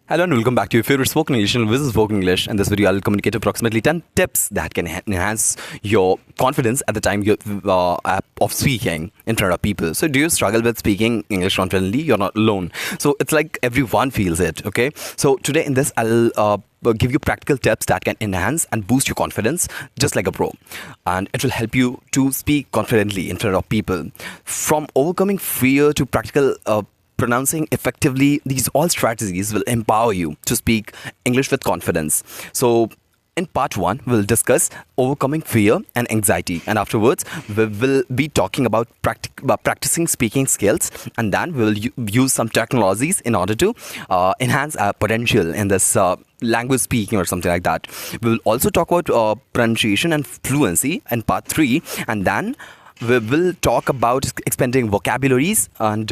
Hello and welcome back to your favorite spoken English and Business Spoken English. In this video, I'll communicate approximately 10 tips that can enhance your confidence at the time of speaking in front of people. So, do you struggle with speaking English confidently? You're not alone. So, it's like everyone feels it, okay? So, today in this, I'll give you practical tips that can enhance and boost your confidence just like a pro, and it will help you to speak confidently in front of people. From overcoming fear to practical pronouncing effectively, these all strategies will empower you to speak English with confidence. So, in part one, we'll discuss overcoming fear and anxiety, and afterwards, we will be talking about practicing speaking skills, and then we'll use some technologies in order to enhance our potential in this. Language speaking or something like that. We will also talk about pronunciation and fluency in part three, and then we will talk about expanding vocabularies and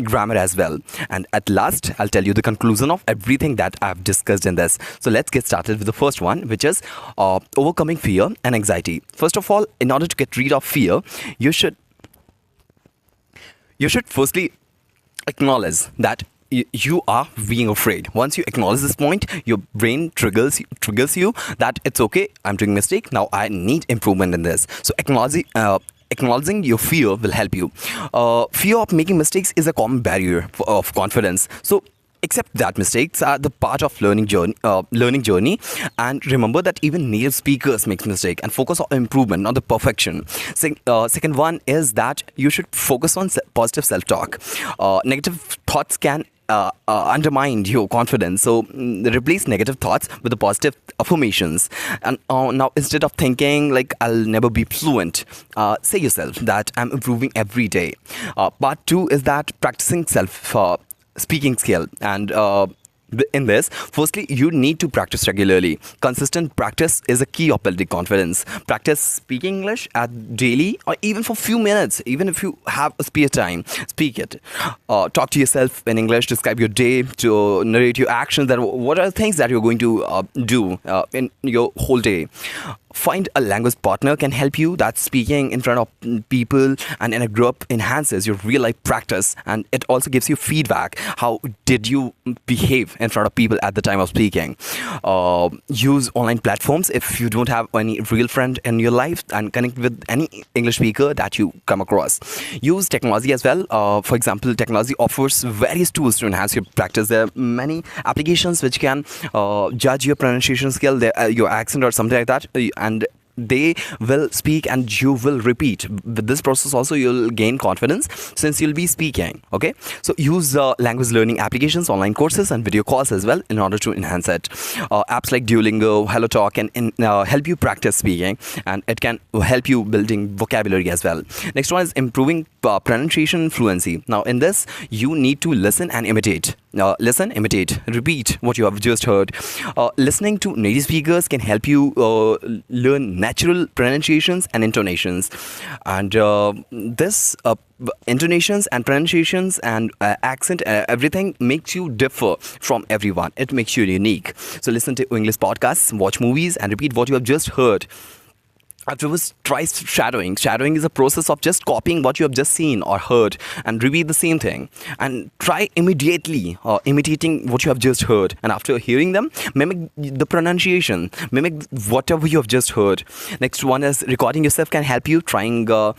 grammar as well. And at last, I'll tell you the conclusion of everything that I've discussed in this. So let's get started with the first one, which is overcoming fear and anxiety. First of all, in order to get rid of fear, you should firstly acknowledge that you are being afraid. Once you acknowledge this point, your brain triggers you that it's okay, I'm doing mistake, now I need improvement in this. So acknowledging your fear will help you. Fear of making mistakes is a common barrier of confidence. So accept that mistakes are the part of learning journey, and remember that even native speakers make mistakes, and focus on improvement, not the perfection. Second one is that you should focus on positive self-talk. Negative thoughts can undermine your confidence. So replace negative thoughts with the positive affirmations. And now, instead of thinking like I'll never be fluent, say yourself that I'm improving every day. Part two is that practicing self speaking skill, and in this, firstly, you need to practice regularly. Consistent practice is a key of building confidence. Practice speaking English at daily, or even for few minutes. Even if you have a spare time, speak it. Talk to yourself in English. Describe your day, to narrate your actions. That what are the things that you're going to do in your whole day. Find a language partner can help you. That speaking in front of people and in a group enhances your real life practice, and it also gives you feedback. How did you behave in front of people at the time of speaking? Use online platforms if you don't have any real friend in your life, and connect with any English speaker that you come across. Use technology as well. For example, technology offers various tools to enhance your practice. There are many applications which can judge your pronunciation skill, your accent or something like that, and they will speak and you will repeat. With this process also, you'll gain confidence since you'll be speaking. Okay, so use language learning applications, online courses and video calls as well in order to enhance it. Apps like Duolingo, HelloTalk can help you practice speaking, and it can help you building vocabulary as well. Next one is improving pronunciation fluency. Now in this, you need to listen and imitate. Listen, imitate, repeat what you have just heard. Listening to native speakers can help you learn natural pronunciations and intonations, and this intonations and pronunciations and accent, everything makes you differ from everyone. It makes you unique. So listen to English podcasts, watch movies, and repeat what you have just heard. Afterwards, try shadowing. Shadowing is a process of just copying what you have just seen or heard and repeat the same thing. And try immediately imitating what you have just heard. And after hearing them, mimic the pronunciation, mimic whatever you have just heard. Next one is recording yourself can help you. Trying to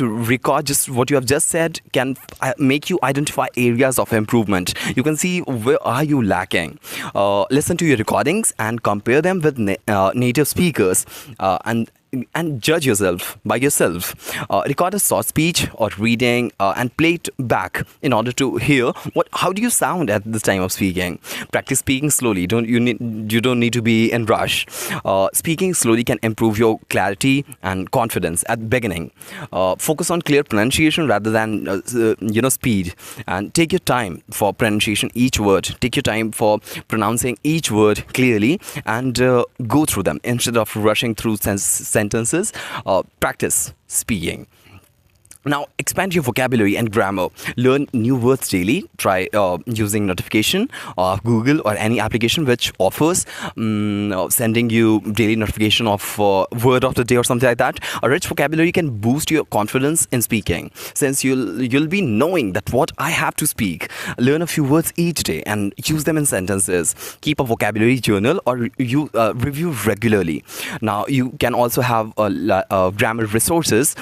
record just what you have just said can make you identify areas of improvement. You can see where are you lacking. Listen to your recordings and compare them with native speakers, and judge yourself by yourself. Record a short speech or reading and play it back in order to hear how do you sound at this time of speaking. Practice speaking slowly. You don't need to be in rush. Speaking slowly can improve your clarity and confidence at the beginning. Focus on clear pronunciation rather than speed, and take your time for pronunciation each word. Take your time for pronouncing each word clearly, and go through them instead of rushing through sentences. Practice speaking. Now, expand your vocabulary and grammar. Learn new words daily. Try using notification of Google or any application which offers sending you daily notification of word of the day or something like that. A rich vocabulary can boost your confidence in speaking, since you'll be knowing that what I have to speak. Learn a few words each day and use them in sentences. Keep a vocabulary journal or you review regularly. Now, you can also have grammar resources.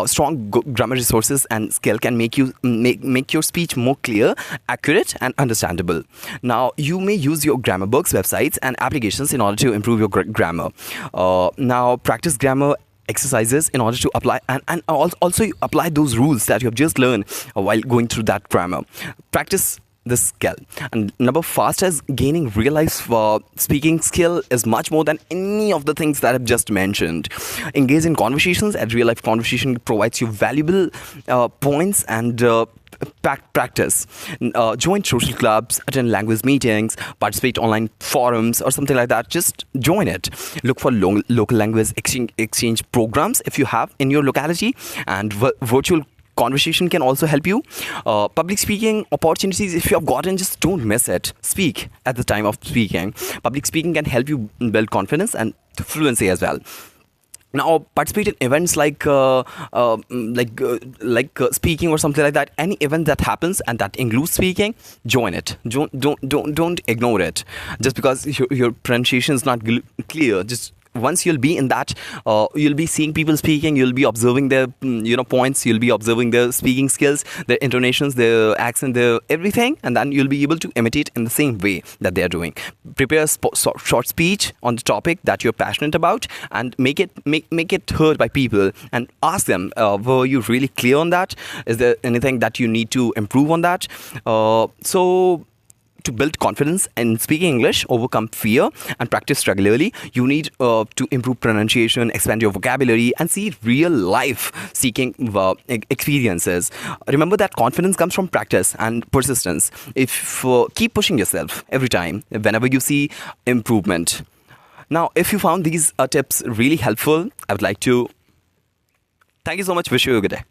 Strong grammar resources and skill can make you make your speech more clear, accurate, and understandable. Now, you may use your grammar books, websites, and applications in order to improve your grammar. Now, practice grammar exercises in order to apply and also you apply those rules that you have just learned while going through that grammar. Practice this skill. And number fast as gaining real life speaking skill is much more than any of the things that I've just mentioned. Engage in conversations, and real life conversation provides you valuable points and practice. Join social clubs, attend language meetings, participate online forums or something like that. Just join it. Look for local language exchange programs if you have in your locality, and virtual conversation can also help you. Public speaking opportunities, if you have gotten, just don't miss it. Speak at the time of speaking. Public speaking can help you build confidence and fluency as well. Now, participate in events like speaking or something like that. Any event that happens and that includes speaking, join it. Don't ignore it just because your pronunciation is not clear. Just once you'll be in that, you'll be seeing people speaking, you'll be observing their points, you'll be observing their speaking skills, their intonations, their accent, their everything, and then you'll be able to imitate in the same way that they are doing. Prepare a short speech on the topic that you're passionate about and make it heard by people, and ask them, were you really clear on that? Is there anything that you need to improve on that? So to build confidence in speaking English, overcome fear, and practice regularly, you need to improve pronunciation, expand your vocabulary, and see real life seeking experiences. Remember that confidence comes from practice and persistence. If keep pushing yourself every time, whenever you see improvement. Now, if you found these tips really helpful, I would like to thank you so much. Wish you a good day.